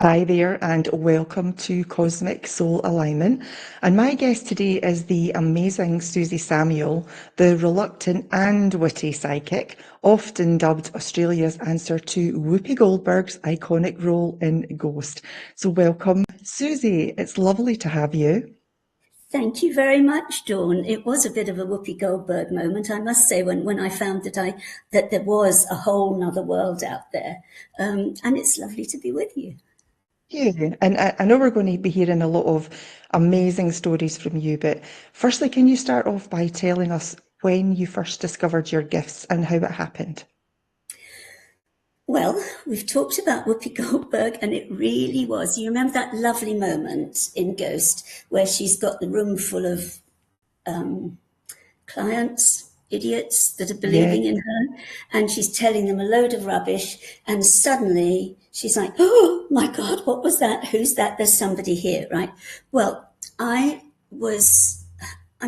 Hi there, and welcome to Cosmic Soul Alignment. And my guest today is the amazing Suzi Samuel, the reluctant and witty psychic, often dubbed Australia's answer to Whoopi Goldberg's iconic role in Ghost. So, welcome, Suzi. It's lovely to have you. Thank you very much, Dawn. It was a bit of a Whoopi Goldberg moment, I must say, when I found that there was a whole nother world out there. And it's lovely to be with you. Yeah, and I know we're going to be hearing a lot of amazing stories from you, but firstly, can you start off by telling us when you first discovered your gifts and how it happened? Well, we've talked about Whoopi Goldberg, and it really was. You remember that lovely moment in Ghost where she's got the room full of clients, idiots that are Yeah. believing in her, and she's telling them a load of rubbish, and suddenly she's like, oh my God, what was that? Who's that? There's somebody here, right? Well, was, I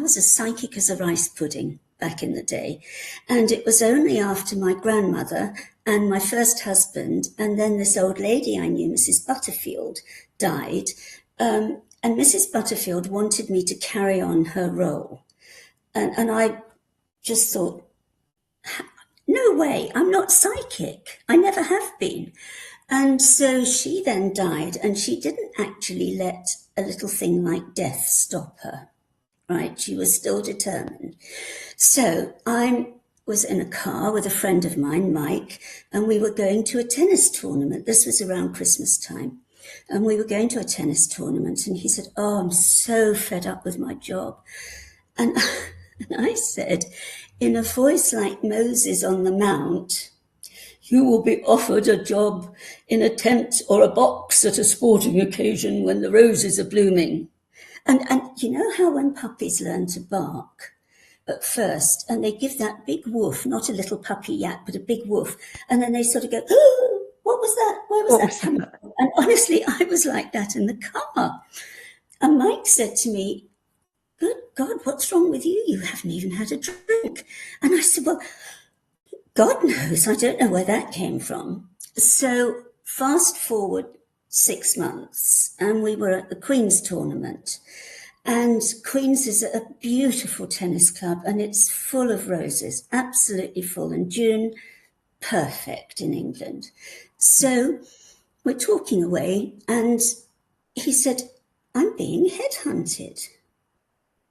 was as psychic as a rice pudding back in the day. And it was only after my grandmother and my first husband, and then this old lady I knew, Mrs. Butterfield, died. And Mrs. Butterfield wanted me to carry on her role. And I just thought, no way, I'm not psychic. I never have been. And so she then died, and she didn't actually let a little thing like death stop her, right? She was still determined. So I was in a car with a friend of mine, Mike, and we were going to a tennis tournament. This was around Christmas time. And we were going to a tennis tournament, and he said, oh, I'm so fed up with my job. And I said, in a voice like Moses on the Mount, you will be offered a job in a tent or a box at a sporting occasion when the roses are blooming. And you know how when puppies learn to bark at first, and they give that big woof, not a little puppy yap, but a big woof, and then they sort of go, oh, what was that? Where was What that was coming that? from? And honestly, I was like that in the car. And Mike said to me, good God, what's wrong with you? You haven't even had a drink. And I said, well, God knows, I don't know where that came from. So fast forward 6 months, and we were at the Queen's tournament. And Queen's is a beautiful tennis club, and it's full of roses, absolutely full. And June, perfect in England. So we're talking away, and he said, I'm being headhunted.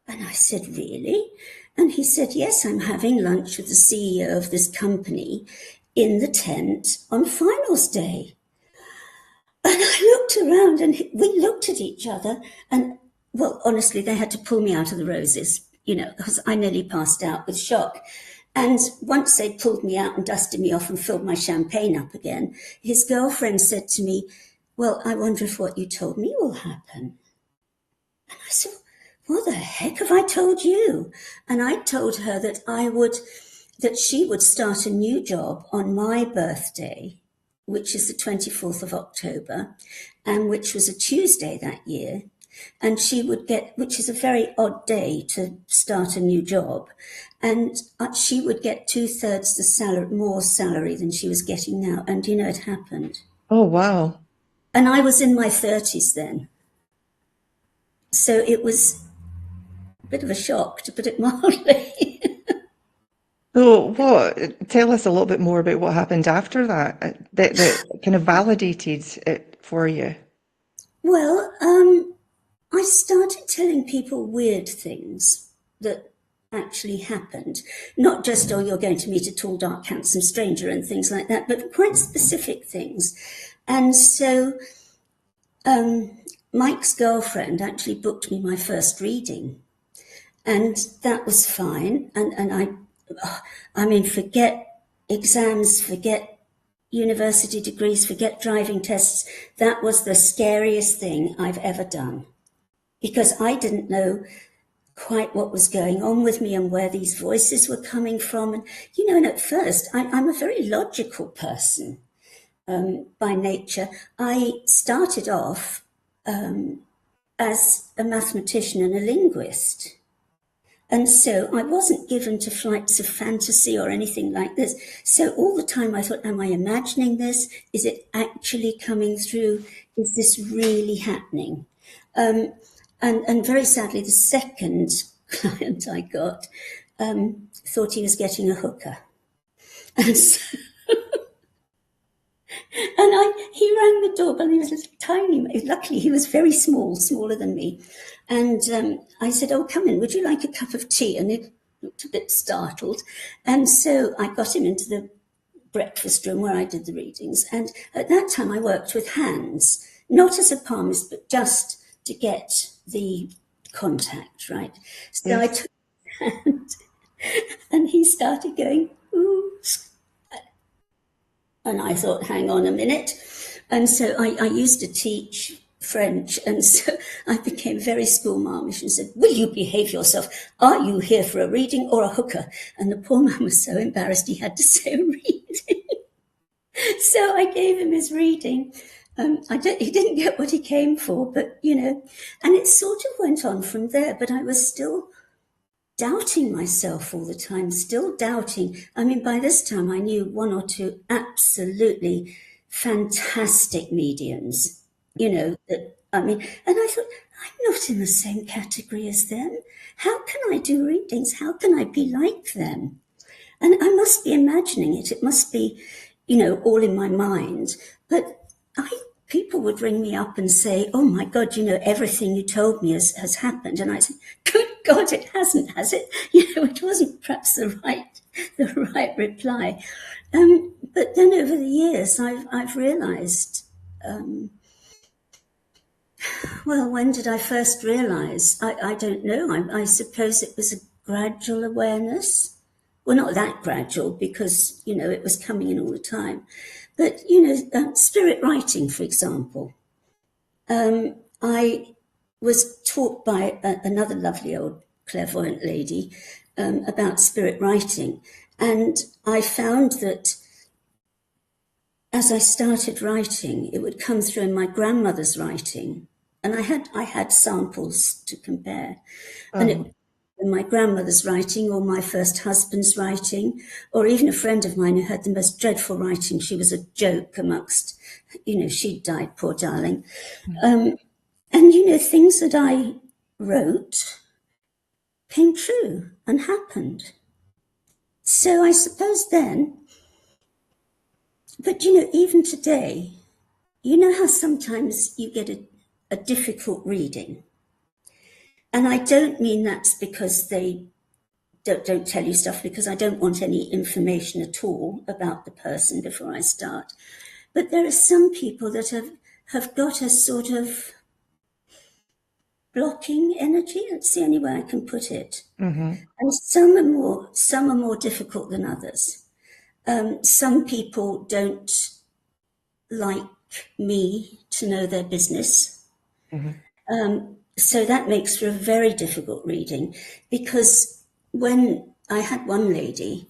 And I said, really? And he said, yes, I'm having lunch with the CEO of this company in the tent on finals day. And I looked around, and we looked at each other, and well, honestly, they had to pull me out of the roses, because I nearly passed out with shock. And once they pulled me out and dusted me off and filled my champagne up again, his girlfriend said to me, well, I wonder if what you told me will happen. And I said, what the heck have I told you? And I told her that she would start a new job on my birthday, which is the 24th of October, and which was a Tuesday that year. And she would get, which is a very odd day to start a new job, and she would get 2/3 the salary, more salary than she was getting now. And it happened. Oh, wow. And I was in my 30s then. So it was a bit of a shock, to put it mildly. So tell us a little bit more about what happened after that, that kind of validated it for you. Well, I started telling people weird things that actually happened. Not just, oh, you're going to meet a tall, dark, handsome stranger and things like that, but quite specific things. And so Mike's girlfriend actually booked me my first reading. And that was fine. Forget exams, forget university degrees, forget driving tests. That was the scariest thing I've ever done, because I didn't know quite what was going on with me and where these voices were coming from. And at first, I'm a very logical person by nature. I started off as a mathematician and a linguist. And so I wasn't given to flights of fantasy or anything like this. So all the time I thought, am I imagining this? Is it actually coming through? Is this really happening? And very sadly, the second client I got thought he was getting a hooker. And so, he rang the doorbell. He was a tiny. Luckily, he was very small, smaller than me. And I said, "Oh, come in. Would you like a cup of tea?" And he looked a bit startled. And so I got him into the breakfast room where I did the readings. And at that time, I worked with hands, not as a palmist, but just to get the contact right. So Yes. I took his hand, and he started going, "Ooh." And I thought, hang on a minute. And so I used to teach French. And so I became very schoolmarmish and said, "Will you behave yourself? Are you here for a reading or a hooker?" And the poor man was so embarrassed he had to say a reading. So I gave him his reading. He didn't get what he came for, but, and it sort of went on from there. But I was still doubting myself all the time, still doubting. I mean, by this time, I knew one or two absolutely fantastic mediums, and I thought, I'm not in the same category as them. How can I do readings? How can I be like them? And I must be imagining it. It must be, all in my mind. But people would ring me up and say, "Oh my God, everything you told me has happened." And I said, "Good God, it hasn't, has it?" It wasn't perhaps the right reply. But then over the years, I've realised, well, when did I first realise? I don't know. I suppose it was a gradual awareness. Well, not that gradual, because, it was coming in all the time. But, spirit writing, for example. I was taught by another lovely old clairvoyant lady about spirit writing. And I found that as I started writing, it would come through in my grandmother's writing. And I had samples to compare. And it in my grandmother's writing, or my first husband's writing, or even a friend of mine who had the most dreadful writing. She was a joke amongst, she'd died, poor darling. And, things that I wrote came true and happened. So I suppose then, but, even today, how sometimes you get a difficult reading. And I don't mean that's because they don't tell you stuff, because I don't want any information at all about the person before I start. But there are some people that have got a sort of blocking energy. That's the only way I can put it. Mm-hmm. And some are more difficult than others. Some people don't like me to know their business. Mm-hmm. So that makes for a very difficult reading, because when I had one lady,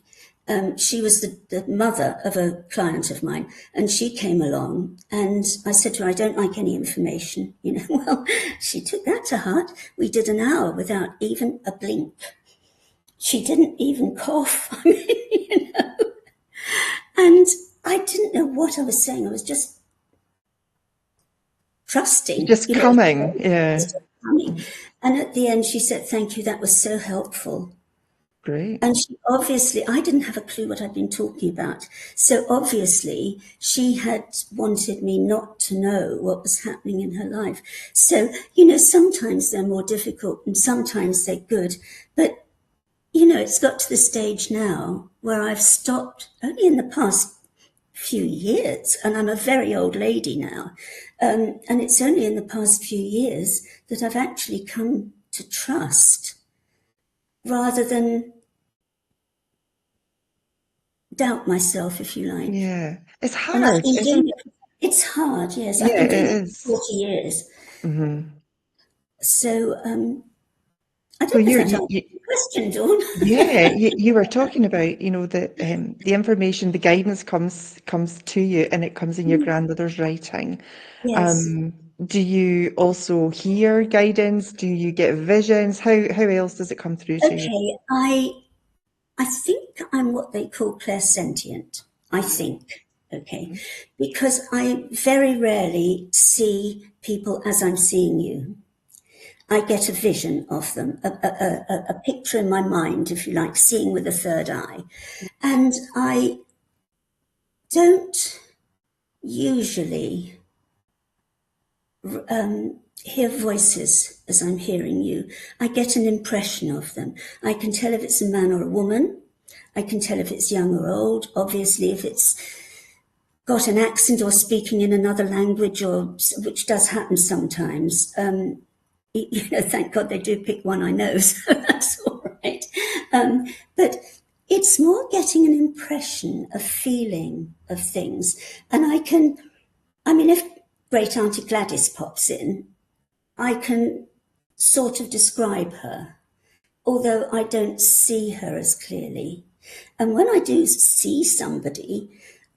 she was the mother of a client of mine, and she came along, and I said to her, "I don't like any information." Well, she took that to heart. We did an hour without even a blink. She didn't even cough. I mean, and I didn't know what I was saying. I was just trusting. Just coming, yeah. Just coming. And at the end, she said, "Thank you. That was so helpful." Great. And she obviously, I didn't have a clue what I'd been talking about. So obviously, she had wanted me not to know what was happening in her life. So, sometimes they're more difficult and sometimes they're good. But, it's got to the stage now where I've stopped only in the past few years, and I'm a very old lady now. And it's only in the past few years that I've actually come to trust, rather than doubt myself, if you like. Yeah. It's And I've hard, been isn't doing it? it. It's hard, yes. I've Yeah, been it doing it is. for 40 years. Mm-hmm. So I So don't know if that answers the question, Dawn. yeah, you were talking about, the information, the guidance comes to you, and it comes in your grandmother's writing. Yes. Do you also hear guidance? Do you get visions? How else does it come through to you? Okay, I think I'm what they call clairsentient. I think, okay, because I very rarely see people as I'm seeing you. I get a vision of them, a picture in my mind, if you like, seeing with a third eye. And I don't usually hear voices as I'm hearing you. I get an impression of them. I can tell if it's a man or a woman. I can tell if it's young or old. Obviously, if it's got an accent or speaking in another language, or which does happen sometimes. Thank God they do pick one I know, so that's all right. But it's more getting an impression, a feeling of things. And if Great Auntie Gladys pops in, I can sort of describe her, although I don't see her as clearly. And when I do see somebody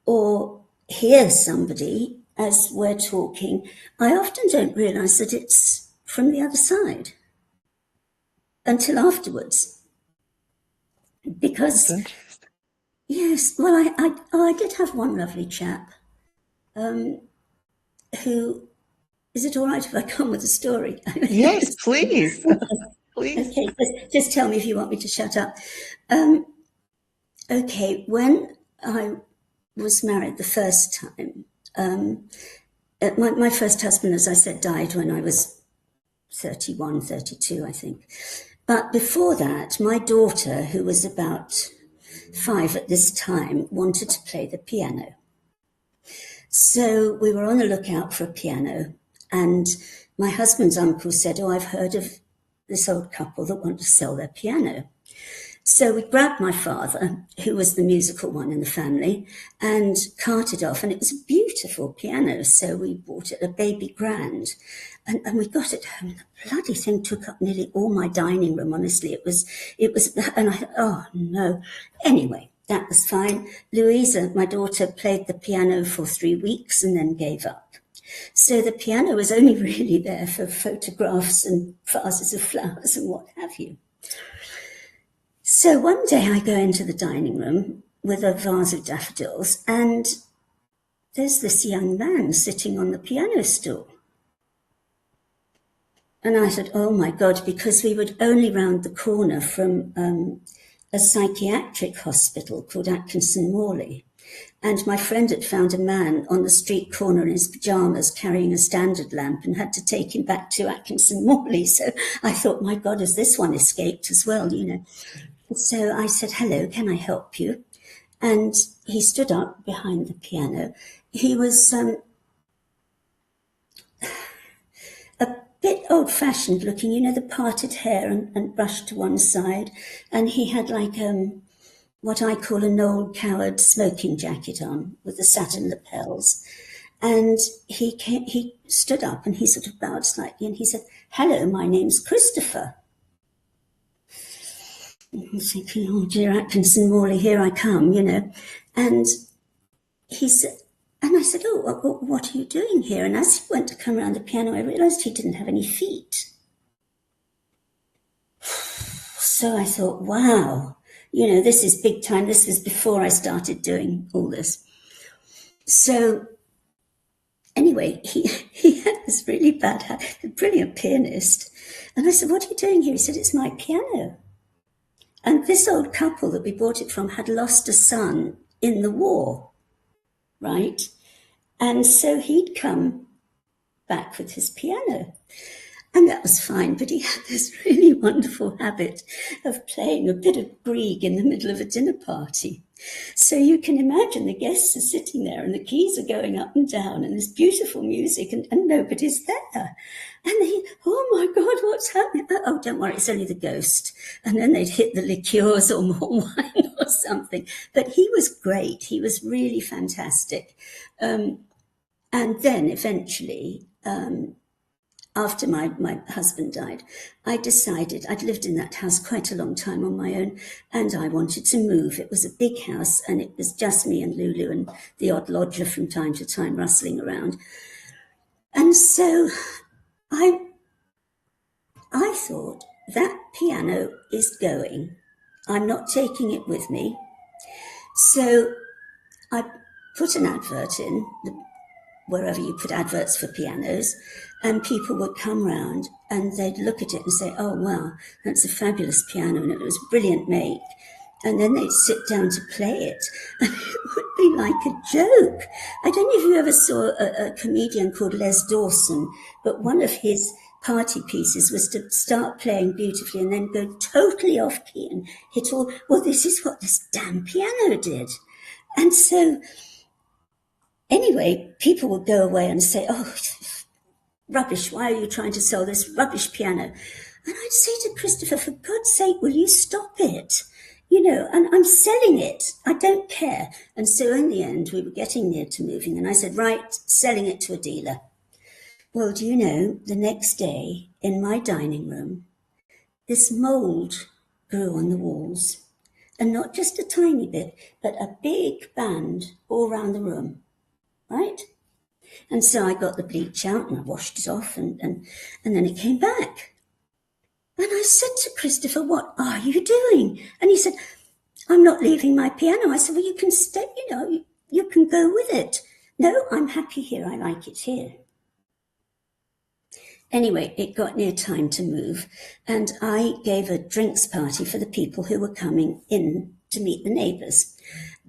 or hear somebody as we're talking, I often don't realise that it's from the other side until afterwards. Because, That's interesting. yes, well, I did have one lovely chap who, is it all right if I come with a story? Yes, please. Please. Okay, just tell me if you want me to shut up. Okay, when I was married the first time, my first husband, as I said, died when I was 31, 32, I think. But before that, my daughter, who was about 5 at this time, wanted to play the piano. So we were on the lookout for a piano, and my husband's uncle said, "Oh, I've heard of this old couple that want to sell their piano." So we grabbed my father, who was the musical one in the family, and carted off. And it was a beautiful piano. So we bought it, a baby grand. And we got it home. The bloody thing took up nearly all my dining room, honestly. It was, and I, oh no. Anyway, that was fine. Louisa, my daughter, played the piano for 3 weeks and then gave up. So the piano was only really there for photographs and vases of flowers and what have you. So one day I go into the dining room with a vase of daffodils, and there's this young man sitting on the piano stool. And I said, oh my God, because we were only round the corner from a psychiatric hospital called Atkinson Morley. And my friend had found a man on the street corner in his pajamas carrying a standard lamp and had to take him back to Atkinson Morley. So I thought, my God, has this one escaped as well, So I said, hello, can I help you? And he stood up behind the piano. He was a bit old-fashioned looking, the parted hair and brushed to one side. And he had like what I call a Noel Coward smoking jacket on with the satin lapels. And he stood up and he sort of bowed slightly and he said, hello, my name's Christopher. I'm thinking, oh dear, Atkinson Morley, here I come, And he said, and I said, oh, what are you doing here? And as he went to come around the piano, I realised he didn't have any feet. So I thought, wow, this is big time. This was before I started doing all this. So anyway, he had this really bad hat, a brilliant pianist. And I said, what are you doing here? He said, it's my piano. And this old couple that we bought it from had lost a son in the war, right? And so he'd come back with his piano. And that was fine, but he had this really wonderful habit of playing a bit of Grieg in the middle of a dinner party. So you can imagine the guests are sitting there and the keys are going up and down and this beautiful music and nobody's there. And they, oh my God, what's happening? Oh, don't worry, it's only the ghost. And then they'd hit the liqueurs or more wine or something. But he was great. He was really fantastic. And then eventually, after my husband died, I decided I'd lived in that house quite a long time on my own, and I wanted to move. It was a big house, and it was just me and Lulu and the odd lodger from time to time rustling around. And so I thought, that piano is going. I'm not taking it with me. So I put an advert in, wherever you put adverts for pianos, and people would come round and they'd look at it and say, oh, wow, that's a fabulous piano, and it was a brilliant make. And then they'd sit down to play it, and it would be like a joke. I don't know if you ever saw a comedian called Les Dawson, but one of his party pieces was to start playing beautifully and then go totally off key and hit all, well, this is what this damn piano did. And so anyway, people would go away and say, oh, rubbish, why are you trying to sell this rubbish piano? And I'd say to Christopher, for God's sake, will you stop it? You know, and I'm selling it. I don't care. And so in the end, we were getting near to moving. And I said, right, selling it to a dealer. Well, do you know, the next day in my dining room, this mold grew on the walls. And not just a tiny bit, but a big band all around the room, right? And so I got the bleach out and I washed it off and then it came back. And I said to Christopher, what are you doing? And he said, I'm not leaving my piano. I said, well, you can stay, you know, you can go with it. No, I'm happy here. I like it here. Anyway, it got near time to move, and I gave a drinks party for the people who were coming in to meet the neighbours.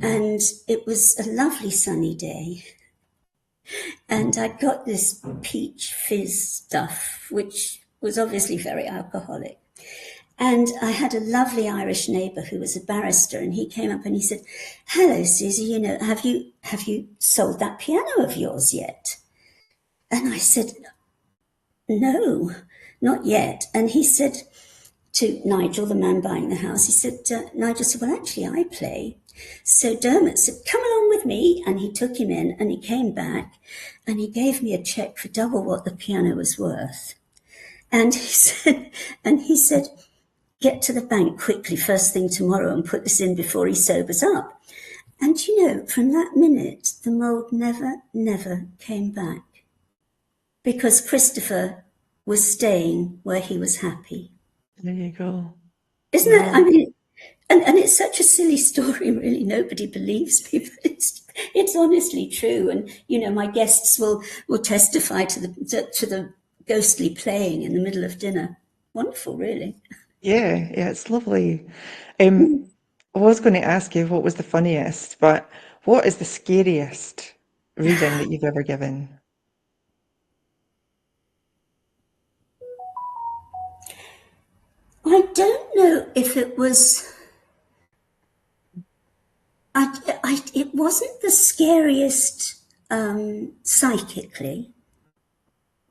And it was a lovely sunny day. And I got this peach fizz stuff, which was obviously very alcoholic. And I had a lovely Irish neighbour who was a barrister, and he came up and he said, hello, Suzi, you know, have you sold that piano of yours yet? And I said, no, not yet. And he said to Nigel, the man buying the house, he said, Nigel said, well, actually, I play. So Dermot said, come along with me. And he took him in and he came back and he gave me a cheque for double what the piano was worth. And he said, get to the bank quickly first thing tomorrow and put this in before he sobers up. And you know, from that minute, the mold never came back because Christopher was staying where he was happy. There you go. Isn't Wow. that, I mean, and it's such a silly story, really. Nobody believes me, but it's honestly true. And, you know, my guests will testify to the ghostly playing in the middle of dinner. Wonderful, really. Yeah, it's lovely. I was going to ask you what was the funniest, but what is the scariest reading that you've ever given? I don't know if it was. It wasn't the scariest psychically,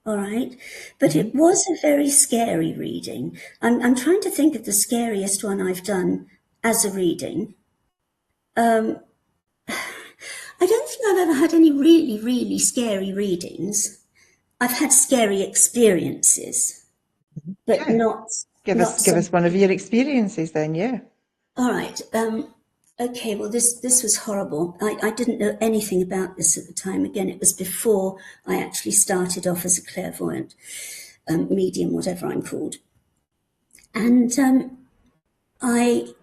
all right, but it was a very scary reading. I'm trying to think of the scariest one I've done as a reading. I don't think I've ever had any really, really scary readings. I've had scary experiences, but not. Give us one of your experiences then, yeah. All right. Okay, well, this was horrible. I didn't know anything about this at the time. Again, it was before I actually started off as a clairvoyant, medium, whatever I'm called. And I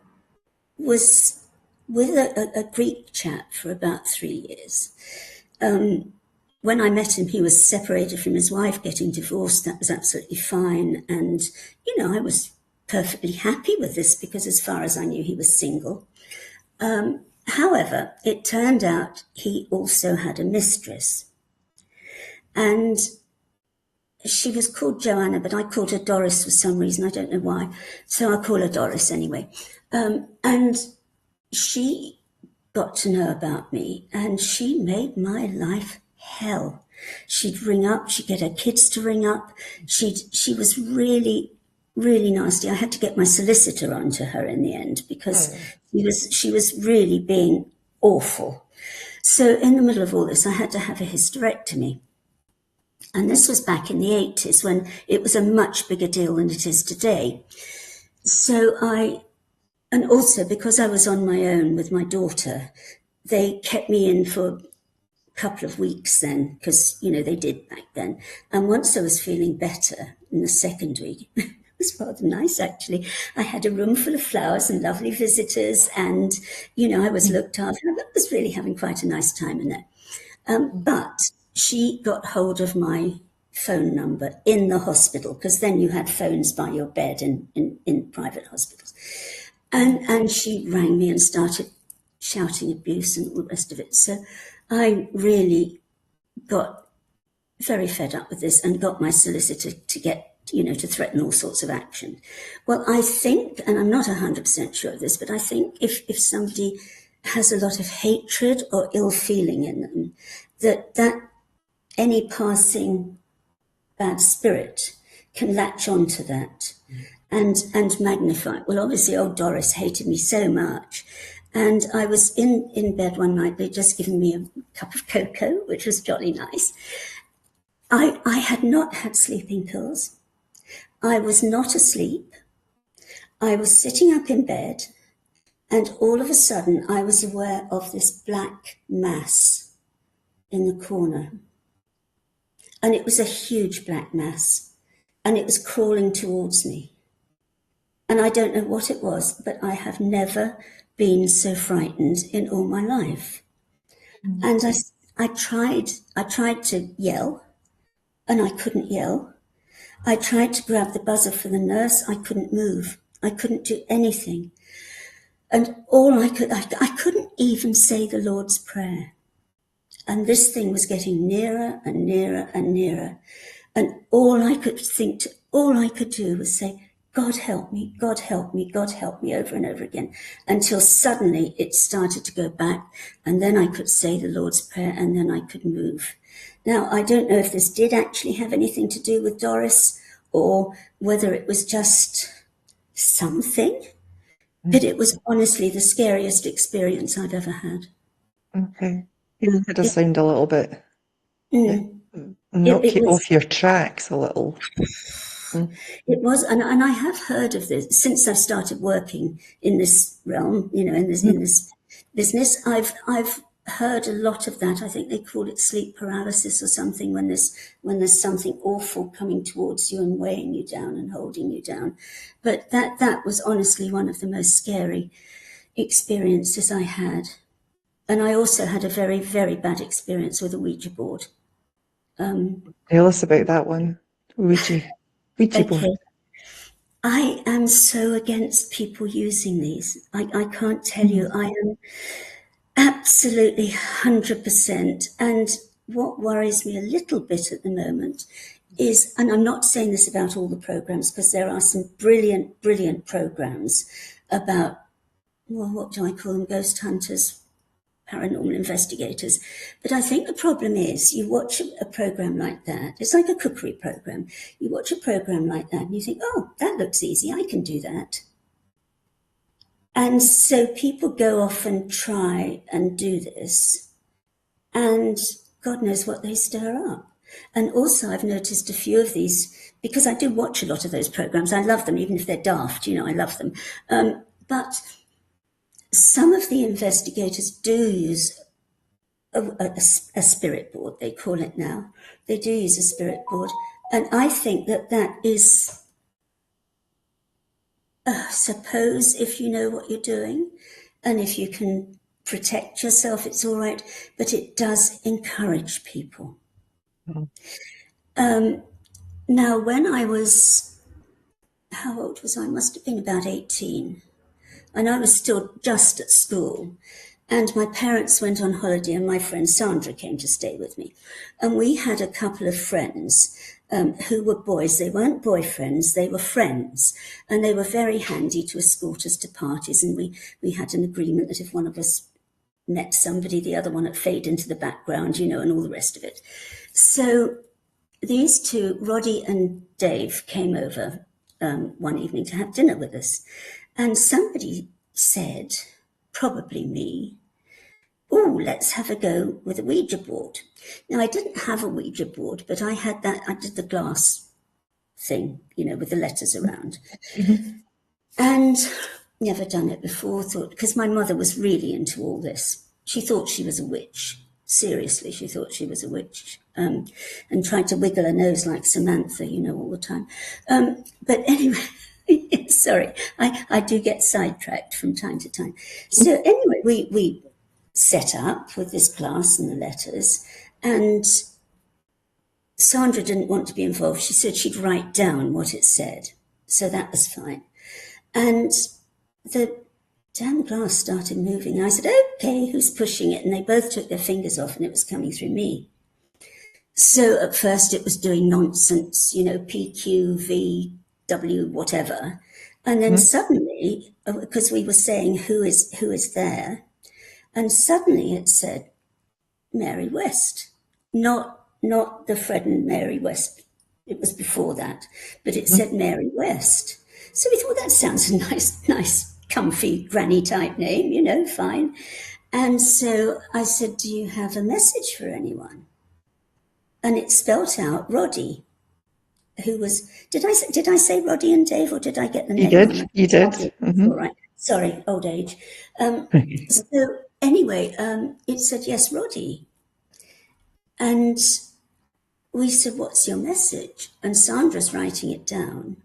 was with a Greek chap for about 3 years. When I met him, he was separated from his wife, getting divorced. That was absolutely fine. And, you know, I was perfectly happy with this because as far as I knew, he was single. However, it turned out he also had a mistress. And she was called Joanna, but I called her Doris for some reason. I don't know why. So I call her Doris anyway. And she got to know about me and she made my life hell. She'd ring up, she'd get her kids to ring up. She was really, really nasty. I had to get my solicitor onto her in the end because she was really being awful. So in the middle of all this, I had to have a hysterectomy. And this was back in the 80s when it was a much bigger deal than it is today. So and also because I was on my own with my daughter, they kept me in for couple of weeks then, because, you know, they did back then. And once I was feeling better in the second week, it was rather nice, actually. I had a room full of flowers and lovely visitors, and, you know, I was looked after. I was really having quite a nice time in there. But she got hold of my phone number in the hospital, because then you had phones by your bed in private hospitals. And she rang me and started shouting abuse and all the rest of it. So I really got very fed up with this and got my solicitor to get, you know, to threaten all sorts of action. Well, I think, and I'm not 100% sure of this, but I think if somebody has a lot of hatred or ill feeling in them, that any passing bad spirit can latch onto that and magnify it. Well, obviously, old Doris hated me so much. And I was in bed one night. They'd just given me a cup of cocoa, which was jolly nice. I had not had sleeping pills. I was not asleep. I was sitting up in bed, and all of a sudden I was aware of this black mass in the corner. And it was a huge black mass, and it was crawling towards me. And I don't know what it was, but I have never been so frightened in all my life. And I tried to yell, and I couldn't yell. I tried to grab the buzzer for the nurse. I couldn't move. I couldn't do anything. And I couldn't even say the Lord's Prayer. And this thing was getting nearer and nearer and nearer. And all I could do was say, God help me, God help me, God help me, over and over again, until suddenly it started to go back. And then I could say the Lord's Prayer, and then I could move. Now, I don't know if this did actually have anything to do with Doris, or whether it was just something, but it was honestly the scariest experience I've ever had. Okay. Yeah, it does sound a little bit, knock It you was, off your tracks a little. It was, and I have heard of this since I started working in this realm, you know, in this business. I've heard a lot of that. I think they call it sleep paralysis or something, when there's something awful coming towards you and weighing you down and holding you down. But that was honestly one of the most scary experiences I had. And I also had a very, very bad experience with a Ouija board. Tell us about that one. Ouija board. I am so against people using these. I can't tell you. I am absolutely 100%. And what worries me a little bit at the moment is, and I'm not saying this about all the programs, because there are some brilliant, brilliant programs about, well, what do I call them? Ghost hunters, paranormal investigators. But I think the problem is, you watch a program like that, it's like a cookery program. You watch a program like that and you think, oh, that looks easy, I can do that. And so people go off and try and do this, and God knows what they stir up. And also I've noticed a few of these, because I do watch a lot of those programs. I love them, even if they're daft, you know, I love them. But some of the investigators do use a spirit board, they call it now. They do use a spirit board. And I think that is, suppose if you know what you're doing and if you can protect yourself, it's all right. But it does encourage people. Now, when I was, how old was I? Must have been about 18. And I was still just at school. And my parents went on holiday, and my friend Sandra came to stay with me. And we had a couple of friends who were boys. They weren't boyfriends, they were friends. And they were very handy to escort us to parties. And we had an agreement that if one of us met somebody, the other one would fade into the background, you know, and all the rest of it. So these two, Roddy and Dave, came over one evening to have dinner with us. And somebody said, probably me, oh, let's have a go with a Ouija board. Now, I didn't have a Ouija board, but I had that, I did the glass thing, you know, with the letters around. And never done it before, thought, because my mother was really into all this. She thought she was a witch. Seriously, she thought she was a witch, and tried to wiggle her nose like Samantha, all the time. But anyway, sorry, I do get sidetracked from time to time. So anyway, we set up with this class and the letters, and Sandra didn't want to be involved. She said she'd write down what it said, so that was fine. And the damn glass started moving. And I said, okay, who's pushing it? And they both took their fingers off and it was coming through me. So at first it was doing nonsense, PQ, V, W, whatever. And then suddenly, because we were saying who is there, and suddenly it said Mary West, not the Fred and Mary West. It was before that, but it said Mary West. So we thought that sounds a nice, comfy granny type name, fine. And so I said, do you have a message for anyone? And it spelt out Roddy, who was, did I say Roddy and Dave, or did I get the name wrong? You did. All right. Sorry, old age. So anyway, it said, yes, Roddy. And we said, what's your message? And Sandra's writing it down.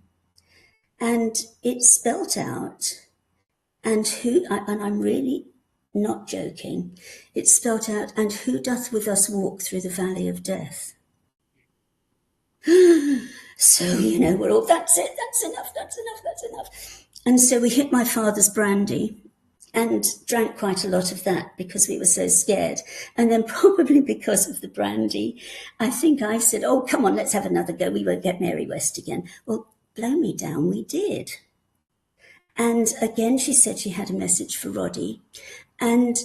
And it spelt out, and I'm really not joking, it spelt out, and who doth with us walk through the valley of death? So, we're all, that's it, that's enough. And so we hit my father's brandy and drank quite a lot of that because we were so scared. And then probably because of the brandy, I think I said, oh, come on, let's have another go. We won't get Mary West again. Well, blow me down, we did. And again, she said she had a message for Roddy, and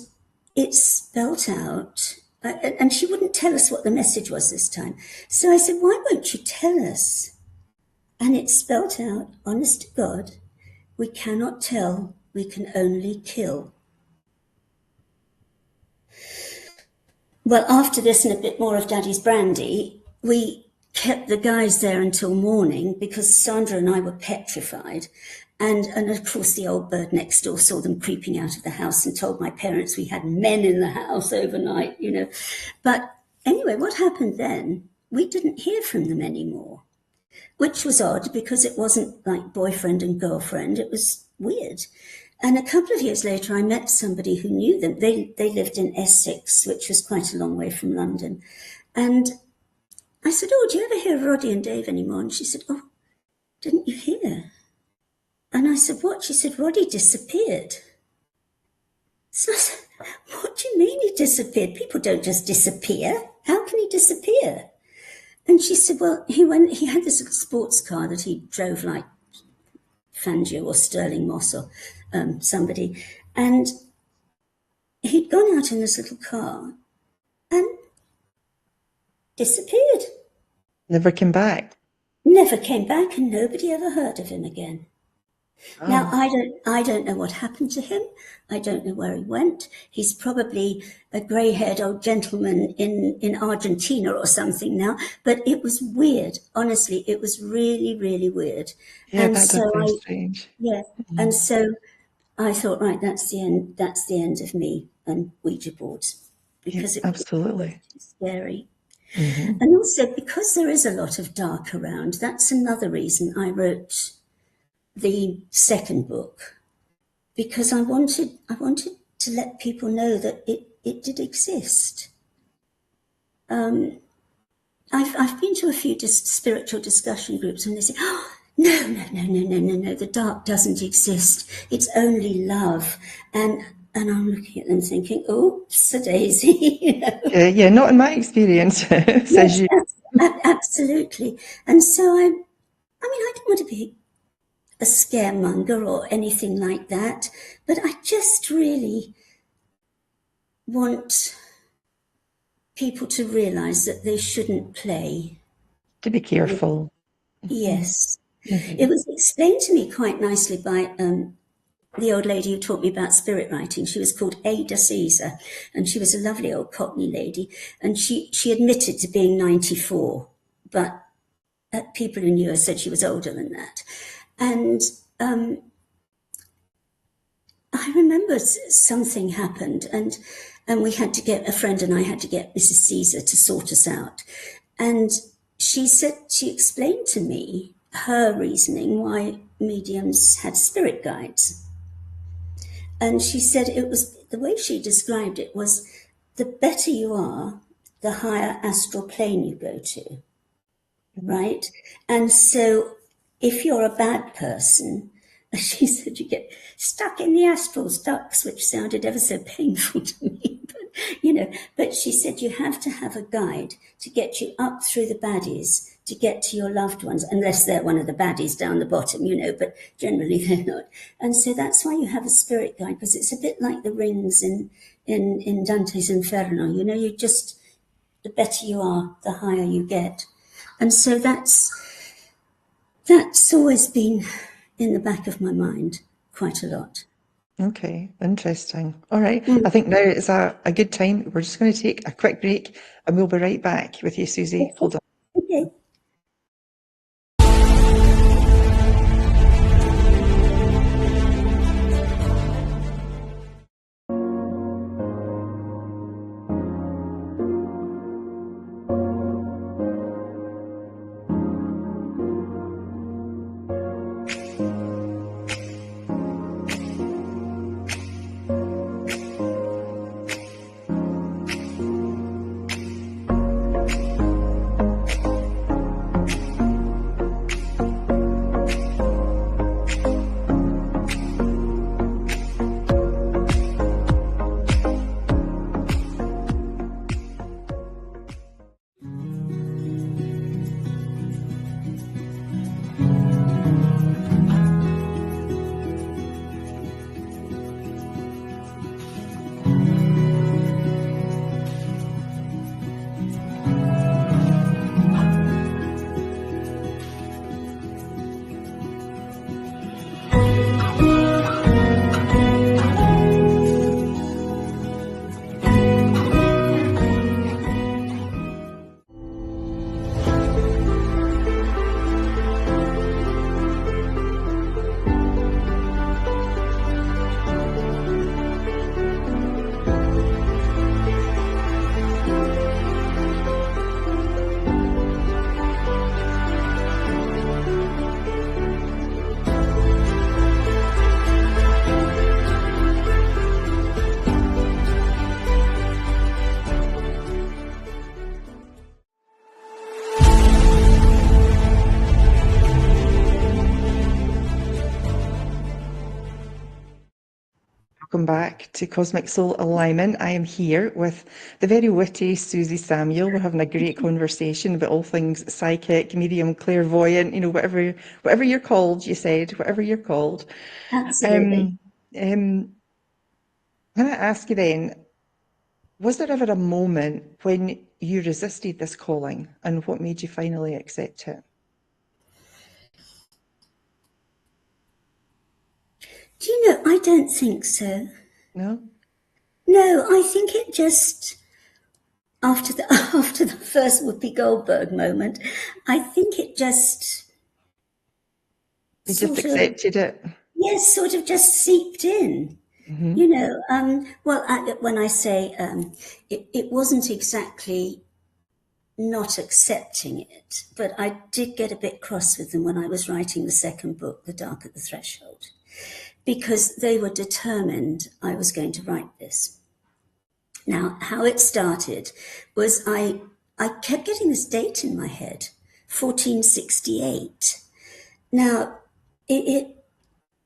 it spelt out, and she wouldn't tell us what the message was this time. So I said, why won't you tell us? And it spelt out, honest to God, we cannot tell, we can only kill. Well, after this and a bit more of Daddy's brandy, we kept the guys there until morning because Sandra and I were petrified. And of course, the old bird next door saw them creeping out of the house and told my parents we had men in the house overnight, But anyway, what happened then? We didn't hear from them anymore, which was odd because it wasn't like boyfriend and girlfriend. It was weird. And a couple of years later, I met somebody who knew them. They lived in Essex, which was quite a long way from London. And I said, oh, do you ever hear of Roddy and Dave anymore? And she said, oh, didn't you hear? And I said, what? She said, Roddy disappeared. So I said, what do you mean he disappeared? People don't just disappear. How can he disappear? And she said, well, he had this little sports car that he drove like Fangio or Sterling Moss or somebody. And he'd gone out in this little car and disappeared. Never came back. Never came back, and nobody ever heard of him again. Oh. Now, I don't know what happened to him. I don't know where he went. He's probably a grey-haired old gentleman in Argentina or something now. But it was weird. Honestly, it was really, really weird. Yeah, and that's so strange. Yeah, and so I thought, right, that's the end. That's the end of me and Ouija boards because it absolutely was scary. Mm-hmm. And also because there is a lot of dark around. That's another reason I wrote the second book, because I wanted to let people know that it did exist. I've been to a few spiritual discussion groups, and they say, oh, no, the dark doesn't exist. It's only love. And I'm looking at them thinking, oh, daisy. Yeah, not in my experience, says you. Absolutely. And so I don't want to be a scaremonger or anything like that, but I just really want people to realise that they shouldn't play. To be careful. Yes. Mm-hmm. It was explained to me quite nicely by the old lady who taught me about spirit writing. She was called Ada Caesar, and she was a lovely old Cockney lady, and she admitted to being 94, but people who knew her said she was older than that. And I remember something happened, and And a friend and I had to get Mrs. Caesar to sort us out. And she explained to me her reasoning why mediums had spirit guides. And she said the way she described it was, the better you are, the higher astral plane you go to, right? And so if you're a bad person, she said, you get stuck in the astral ducts, which sounded ever so painful to me. But she said you have to have a guide to get you up through the baddies, to get to your loved ones, unless they're one of the baddies down the bottom, but generally they're not. And so that's why you have a spirit guide, because it's a bit like the rings in Dante's Inferno. You just, the better you are, the higher you get. And so that's always been in the back of my mind quite a lot. Okay, interesting. All right. I think now is a good time. We're just going to take a quick break and we'll be right back with you, Suzi. Hold on. Okay. Welcome back to Cosmic Soul Alignment. I am here with the very witty Suzi Samuel. We're having a great conversation about all things psychic, medium, clairvoyant, whatever you're called, you said, whatever you're called. Absolutely. Can I ask you then, was there ever a moment when you resisted this calling, and what made you finally accept it? Do you know, I don't think so. No? No, I think it just, after the first Whoopi Goldberg moment, I think it just You just accepted it? Yes, sort of just seeped in. When I say it wasn't exactly not accepting it, but I did get a bit cross with them when I was writing the second book, The Dark at the Threshold, because they were determined I was going to write this. Now, how it started was I kept getting this date in my head, 1468. Now, it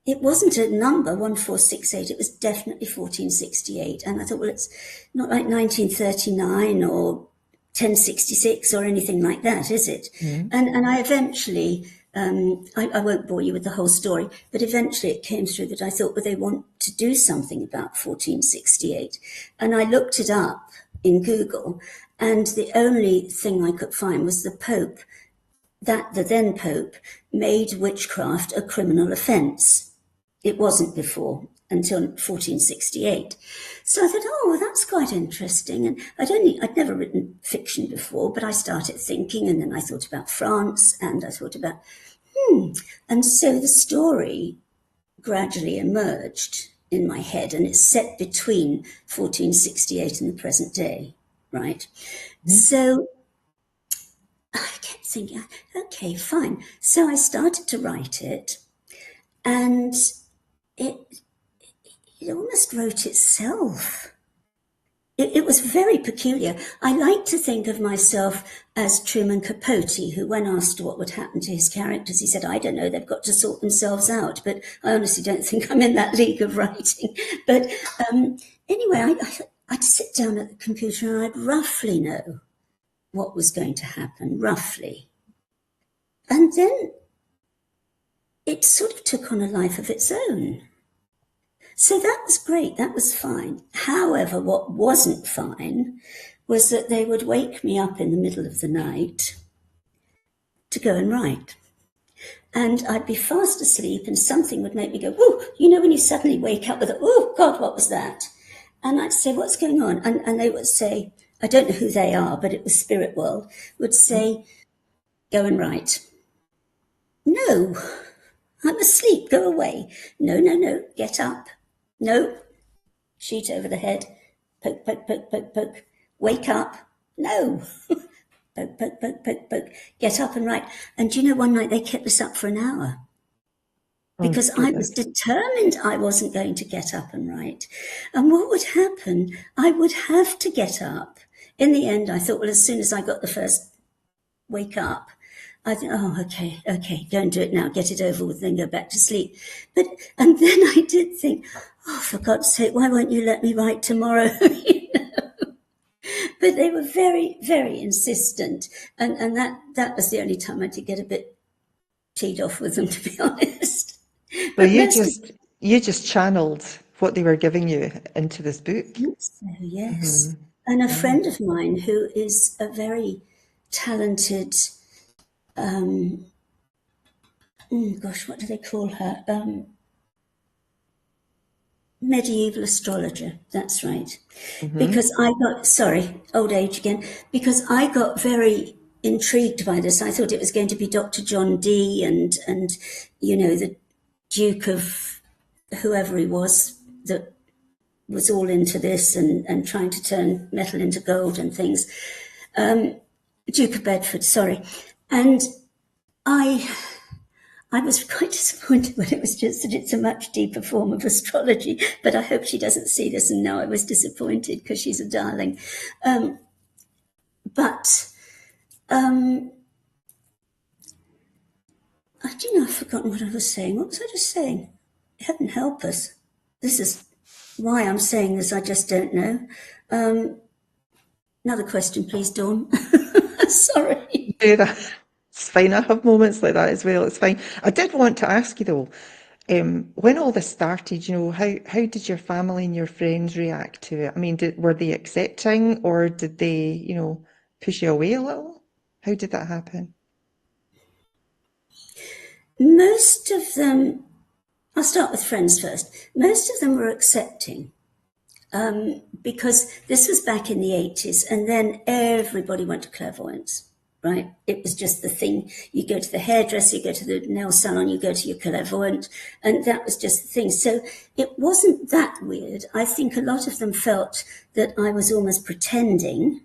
wasn't a number, 1468, it was definitely 1468. And I thought, well, it's not like 1939 or 1066 or anything like that, is it? And I eventually, I won't bore you with the whole story, but eventually it came through that I thought, well, they want to do something about 1468. And I looked it up in Google, and the only thing I could find was the Pope, that the then Pope made witchcraft a criminal offence. It wasn't before, until 1468. So I thought, oh, well, that's quite interesting. And I'd never written fiction before, but I started thinking, and then I thought about France, and I thought about, And so the story gradually emerged in my head, and it's set between 1468 and the present day, right? So I kept thinking, okay, fine. So I started to write it, and it almost wrote itself. It was very peculiar. I like to think of myself as Truman Capote, who, when asked what would happen to his characters, he said, I don't know, they've got to sort themselves out. But I honestly don't think I'm in that league of writing. But anyway, I'd sit down at the computer and I'd roughly know what was going to happen, roughly. And then it sort of took on a life of its own. So that was great, that was fine. However, what wasn't fine was that they would wake me up in the middle of the night to go and write. And I'd be fast asleep and something would make me go, whoo, you know when you suddenly wake up with a, oh, God, what was that? And I'd say, what's going on? And they would say, I don't know who they are, but it was Spirit World, would say, go and write. No, I'm asleep, go away. No, get up. No, sheet over the head, poke, poke, poke, poke, poke, wake up, no, poke, poke, poke, poke, poke, get up and write. And you know, one night they kept us up for an hour because I was determined I wasn't going to get up and write. And what would happen, I would have to get up. In the end, I thought, well, as soon as I got the first wake up, I think, oh, okay, go and do it now, get it over with, then go back to sleep. And then I did think, oh, for God's sake, why won't you let me write tomorrow? You know? But they were very, very insistent. And that was the only time I did get a bit teed off with them, to be honest. But you just channeled what they were giving you into this book. I think so, yes. Mm-hmm. And a friend of mine who is a very talented, what do they call her? Medieval astrologer, that's right. Mm-hmm. Because old age again, because I got very intrigued by this. I thought it was going to be Dr. John Dee and you know, the Duke of whoever he was that was all into this and trying to turn metal into gold and things. Duke of Bedford, sorry. And I was quite disappointed when it was just that it's a much deeper form of astrology, but I hope she doesn't see this and know I was disappointed because she's a darling. I've forgotten what I was saying. What was I just saying? Heaven help us. This is why I'm saying this, I just don't know. Another question, please, Dawn. Sorry. Yeah, it's fine. I have moments like that as well. It's fine. I did want to ask you though, when all this started, you know, how did your family and your friends react to it? I mean, were they accepting or did they, you know, push you away a little? How did that happen? Most of them, I'll start with friends first. Most of them were accepting. Because this was back in the 80s, and then everybody went to clairvoyance, right? It was just the thing. You go to the hairdresser, you go to the nail salon, you go to your clairvoyant, and that was just the thing. So it wasn't that weird. I think a lot of them felt that I was almost pretending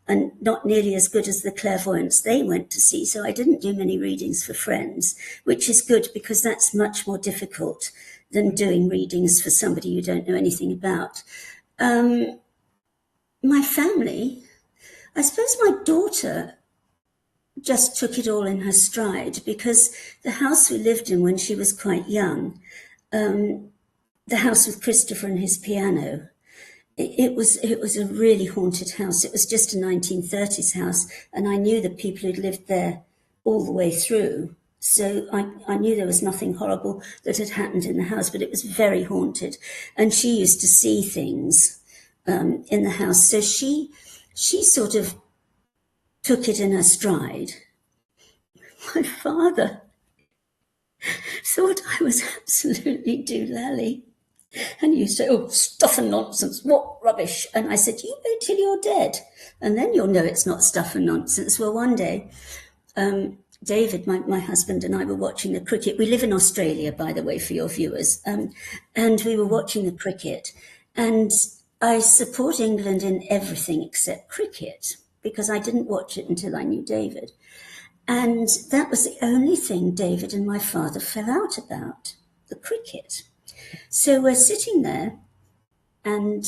and not nearly as good as the clairvoyants they went to see. So I didn't do many readings for friends, which is good because that's much more difficult than doing readings for somebody you don't know anything about. My family, I suppose my daughter just took it all in her stride because the house we lived in when she was quite young, the house with Christopher and his piano, it was a really haunted house. It was just a 1930s house, and I knew the people who'd lived there all the way through. So I knew there was nothing horrible that had happened in the house, but it was very haunted. And she used to see things in the house. So she sort of took it in her stride. My father thought I was absolutely doolally. And you say, oh, stuff and nonsense, what rubbish. And I said, you wait till you're dead, and then you'll know it's not stuff and nonsense. Well, one day, David, my husband, and I were watching the cricket. We live in Australia, by the way, for your viewers. And we were watching the cricket. And I support England in everything except cricket, because I didn't watch it until I knew David. And that was the only thing David and my father fell out about, the cricket. So we're sitting there, and,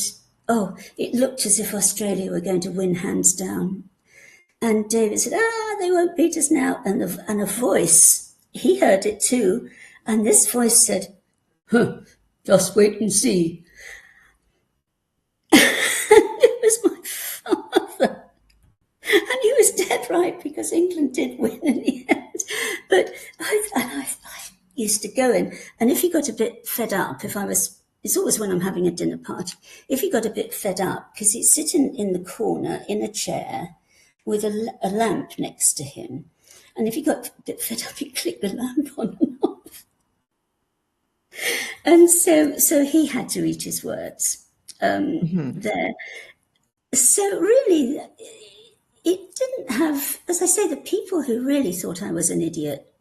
it looked as if Australia were going to win hands down. And David said, they won't beat us now. And a voice, he heard it too. And this voice said, just wait and see. It was my father. And he was dead right, because England did win in the end. But I used to go in, and if he got a bit fed up, it's always when I'm having a dinner party, if he got a bit fed up, because he'd sit in the corner in a chair with a lamp next to him. And if he got a bit fed up, he'd click the lamp on and off. And so he had to eat his words there. So really, it didn't have, as I say, the people who really thought I was an idiot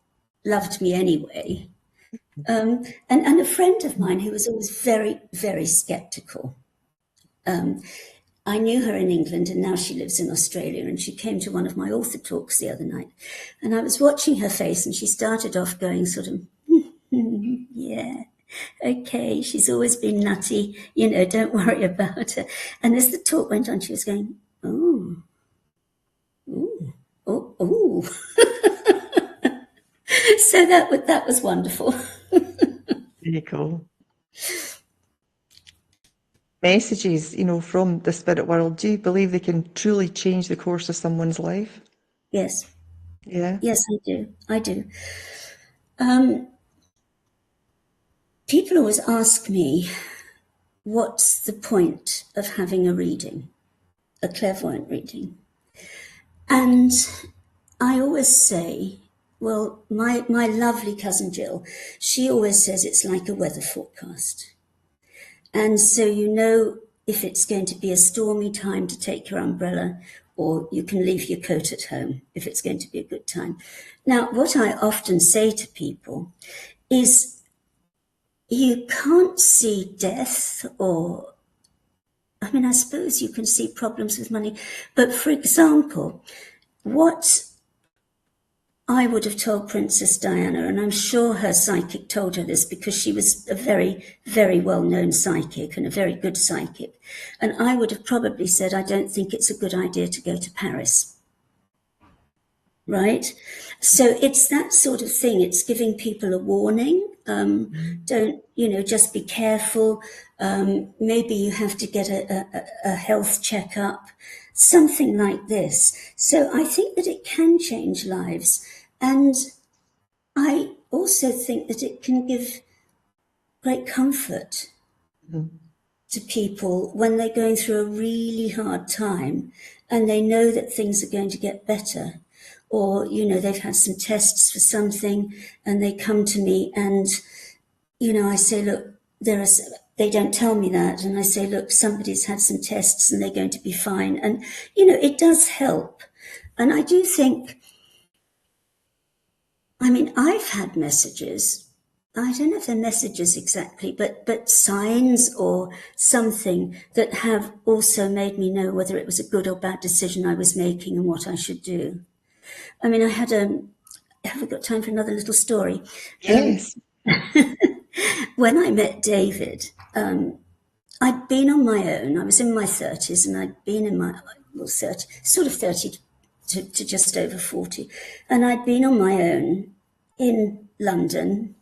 loved me anyway. And a friend of mine who was always very, very skeptical. I knew her in England, and now she lives in Australia, and she came to one of my author talks the other night. And I was watching her face, and she started off going sort of, yeah, okay, she's always been nutty, don't worry about her. And as the talk went on, she was going, oh. So that was wonderful. Very cool. Messages, from the spirit world, do you believe they can truly change the course of someone's life? Yes. Yeah. Yes, I do. People always ask me, what's the point of having a reading, a clairvoyant reading? And I always say, well, my lovely cousin Jill, she always says it's like a weather forecast. And so if it's going to be a stormy time to take your umbrella, or you can leave your coat at home if it's going to be a good time. Now, what I often say to people is, you can't see death I suppose you can see problems with money. But for example, what I would have told Princess Diana, and I'm sure her psychic told her this, because she was a very, very well-known psychic and a very good psychic. And I would have probably said, I don't think it's a good idea to go to Paris. Right? So it's that sort of thing. It's giving people a warning. Don't, just be careful. Maybe you have to get a health checkup, something like this. So I think that it can change lives. And I also think that it can give great comfort to people when they're going through a really hard time and they know that things are going to get better. Or, they've had some tests for something and they come to me and, I say, look, they don't tell me that. And I say, look, somebody's had some tests and they're going to be fine. And, it does help. And I do think, I've had messages. I don't know if they're messages exactly, but signs or something that have also made me know whether it was a good or bad decision I was making and what I should do. I have we got time for another little story? Yes. When I met David, I'd been on my own. I was in my 30s and I'd been in my 30 to just over 40. And I'd been on my own in London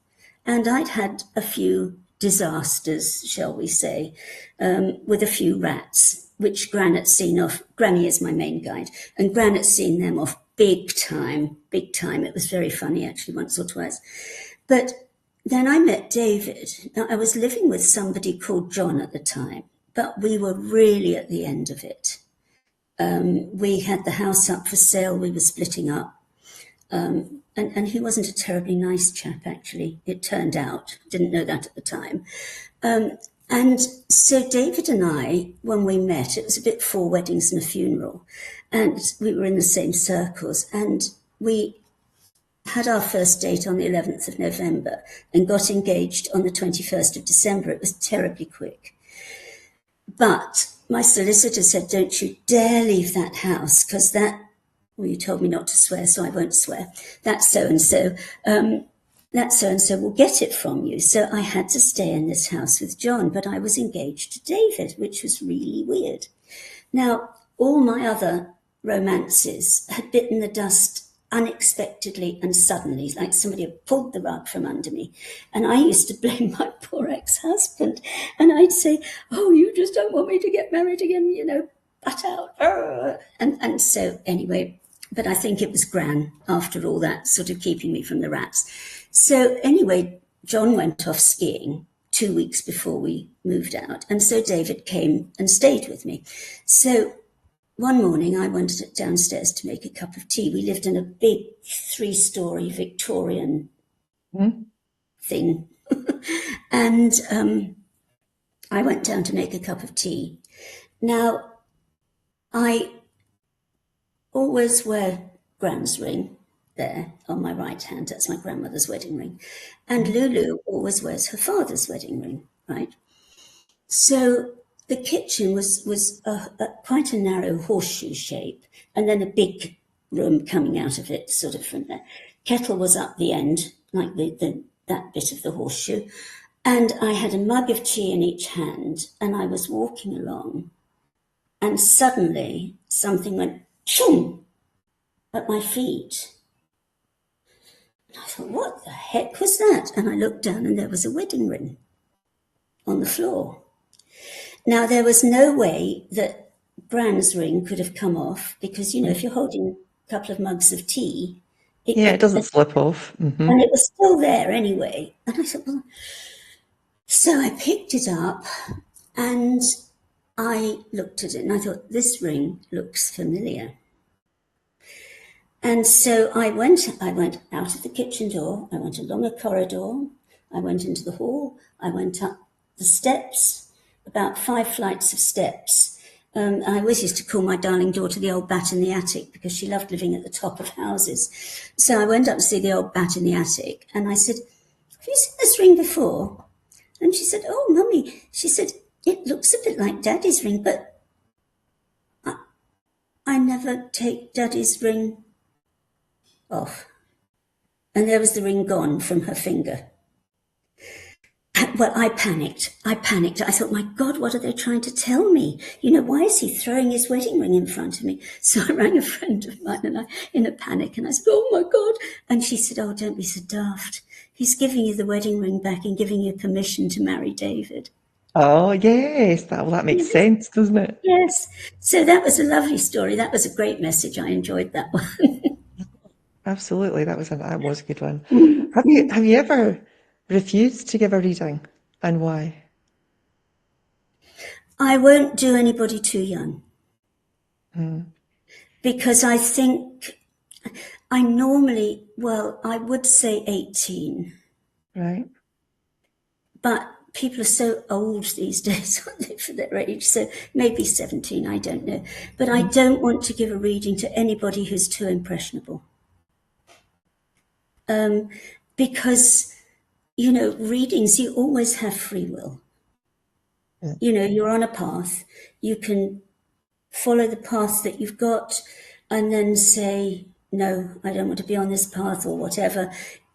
and I'd had a few disasters, shall we say, with a few rats, which Gran had seen off. Granny is my main guide, and Gran had seen them off big time. It was very funny, actually, once or twice. But then I met David. Now, I was living with somebody called John at the time, but we were really at the end of it. We had the house up for sale. We were splitting up. And he wasn't a terribly nice chap, actually. It turned out. Didn't know that at the time. And so David and I, when we met, it was a bit 4 weddings and a funeral. And we were in the same circles. And we had our first date on the 11th of November and got engaged on the 21st of December. It was terribly quick. But my solicitor said, don't you dare leave that house, because well, you told me not to swear, so I won't swear. That so-and-so will get it from you. So I had to stay in this house with John, but I was engaged to David, which was really weird. Now, all my other romances had bitten the dust unexpectedly and suddenly, like somebody had pulled the rug from under me. And I used to blame my poor ex-husband. And I'd say, oh, you just don't want me to get married again, butt out. And so anyway, but I think it was Gran, after all that, sort of keeping me from the rats. So anyway, John went off skiing 2 weeks before we moved out. And so David came and stayed with me. So one morning I went downstairs to make a cup of tea. We lived in a big 3-story Victorian thing. And I went down to make a cup of tea. Now, I always wear Gran's ring there on my right hand. That's my grandmother's wedding ring. And Lulu always wears her father's wedding ring, right? So the kitchen was quite a narrow horseshoe shape, and then a big room coming out of it, sort of from there. Kettle was up the end, like that bit of the horseshoe, and I had a mug of tea in each hand, and I was walking along, and suddenly something went choom at my feet. And I thought, what the heck was that? And I looked down, and there was a wedding ring on the floor. Now, there was no way that Gran's ring could have come off because, if you're holding a couple of mugs of tea, it doesn't slip off. Mm-hmm. And it was still there anyway. And I thought, well, so I picked it up and I looked at it and I thought, this ring looks familiar. And so I went out of the kitchen door, I went along a corridor, I went into the hall, I went up the steps, about 5 flights of steps. I always used to call my darling daughter the old bat in the attic because she loved living at the top of houses. So I went up to see the old bat in the attic and I said, have you seen this ring before? And she said, oh, Mummy, she said, it looks a bit like Daddy's ring, but I never take Daddy's ring off. And there was the ring gone from her finger. Well, I panicked. I thought, my God, what are they trying to tell me? Why is he throwing his wedding ring in front of me? So I rang a friend of mine and in a panic, and I said, oh my God. And she said, oh, don't be so daft. He's giving you the wedding ring back and giving you permission to marry David. Oh, yes. That makes sense, doesn't it? Yes. So that was a lovely story. That was a great message. I enjoyed that one. Absolutely. That was a good one. Have you ever refused to give a reading, and why? I won't do anybody too young. Because I think I normally, I would say 18. Right. But people are so old these days, aren't they, for their age? So maybe 17, I don't know. But I don't want to give a reading to anybody who's too impressionable. Because, readings, you always have free will. Yeah. You're on a path. You can follow the path that you've got and then say, no, I don't want to be on this path or whatever.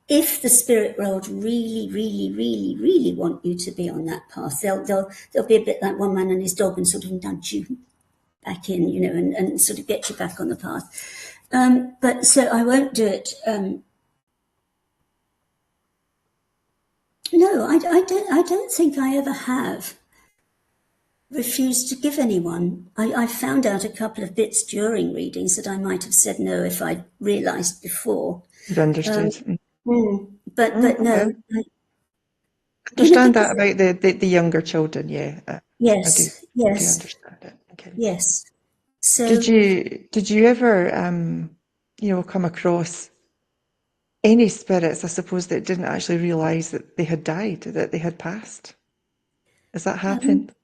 If the spirit world really, really, really, really want you to be on that path, they'll be a bit like one man and his dog and sort of nudge you back in, and sort of get you back on the path. But so I won't do it. No, I don't think I ever have refused to give anyone. I found out a couple of bits during readings that I might have said no if I'd realised before. You understood. But no. I understand that about the younger children, yeah. Yes, I do understand it. Okay. Yes. So did you ever come across any spirits, I suppose, that didn't actually realise that they had died, that they had passed? Has that happened?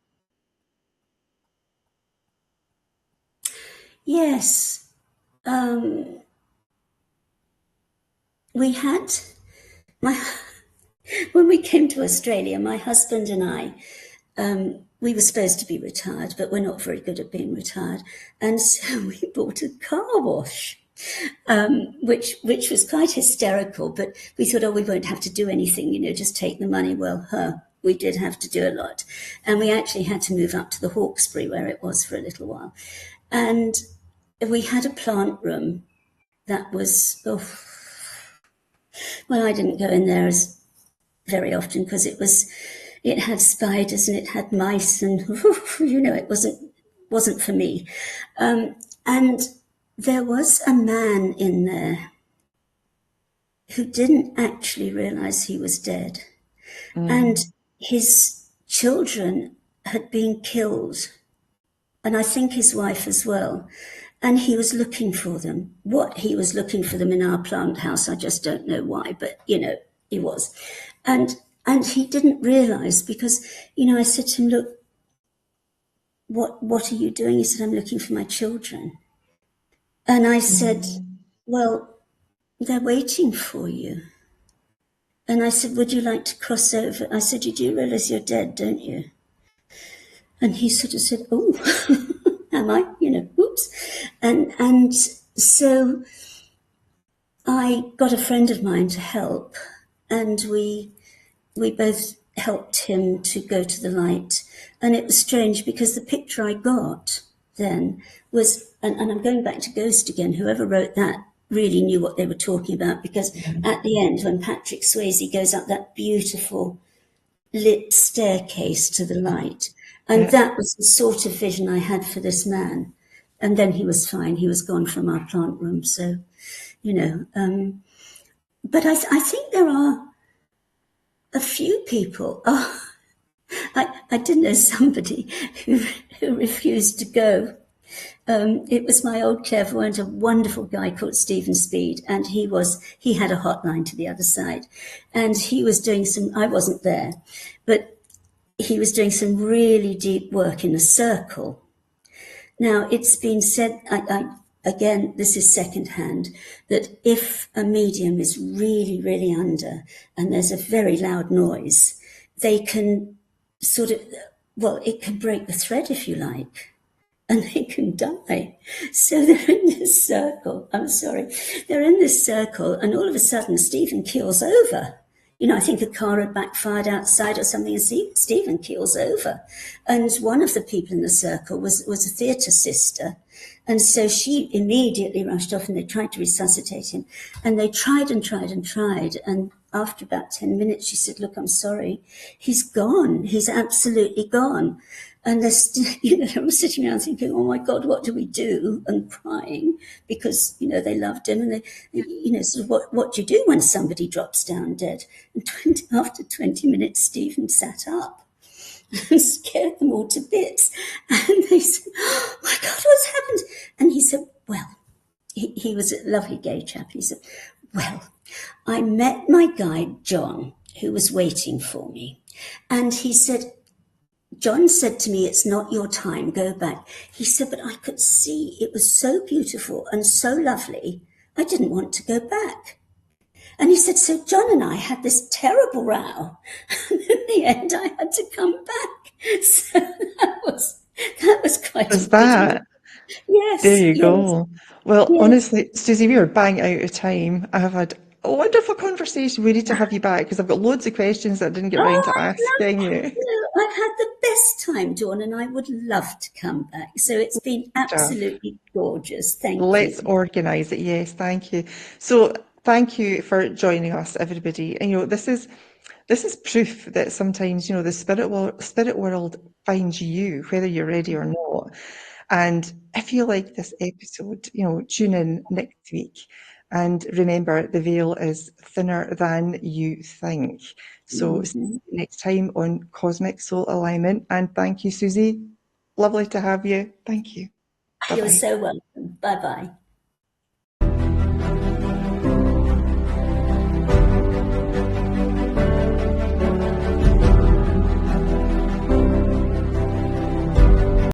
Yes. Well, we had my when we came to Australia, my husband and I, we were supposed to be retired, but we're not very good at being retired, and so we bought a car wash. Which was quite hysterical, but we thought, oh, we won't have to do anything, just take the money. Well, we did have to do a lot. And we actually had to move up to the Hawkesbury where it was for a little while. And we had a plant room that was, well, I didn't go in there as very often because it had spiders and it had mice and, it wasn't for me. And there was a man in there who didn't actually realize he was dead. And his children had been killed, and I think his wife as well. And he was looking for them. What he was looking for them in our plant house, I just don't know why, but, he was. And he didn't realize because, I said to him, look, what are you doing? He said, I'm looking for my children. And I said, well, they're waiting for you. And I said, would you like to cross over? I said, you do realize you're dead, don't you? And he sort of said, oh, am I? Oops. And so I got a friend of mine to help, and we both helped him to go to the light. And it was strange because the picture I got then was, and I'm going back to Ghost again, whoever wrote that really knew what they were talking about, because at the end, when Patrick Swayze goes up that beautiful lit staircase to the light, and that was the sort of vision I had for this man. And then he was fine. He was gone from our plant room. So, but I think there are a few people. Oh, I did know somebody who refused to go. It was my old clairvoyant, a wonderful guy called Stephen Speed, and he had a hotline to the other side, and he was doing I wasn't there, but he was doing some really deep work in a circle. Now, it's been said, again, this is secondhand, that if a medium is really, really under and there's a very loud noise, they can it can break the thread, if you like, and they can die. So they're in this circle. They're in this circle, and all of a sudden, Stephen keels over. I think a car had backfired outside or something, and Stephen keels over. And one of the people in the circle was a theatre sister. And so she immediately rushed off, and they tried to resuscitate him. And they tried and tried and tried. And after about 10 minutes, she said, look, I'm sorry. He's gone. He's absolutely gone. And they're all sitting around thinking, oh my God, what do we do? And crying because, they loved him. And they sort of what do you do when somebody drops down dead? And after 20 minutes, Stephen sat up and scared them all to bits. And they said, oh my God, what's happened? And he said, well, he was a lovely gay chap. He said, well, I met my guide, John, who was waiting for me. And he said, John said to me, it's not your time, go back. He said, but I could see it was so beautiful and so lovely, I didn't want to go back. And he said, so John and I had this terrible row. And in the end, I had to come back. So that was quite Was that? Yes. There you go. Well, Yes. honestly, Suzi, we are bang out of time. I have had a wonderful conversation. We need to have you back because I've got loads of questions that I didn't get around to asking you. I've had the best time, Dawn, and I would love to come back. So it's been absolutely gorgeous. Thank you. Let's organise it. Yes, thank you. So thank you for joining us, everybody. And this is proof that sometimes the spirit world finds you, whether you're ready or not. And if you like this episode, tune in next week. And remember, the veil is thinner than you think. So see you next time on Cosmic Soul Alignment. And thank you, Suzi. Lovely to have you. Thank you. Bye-bye. You're so welcome. Bye-bye.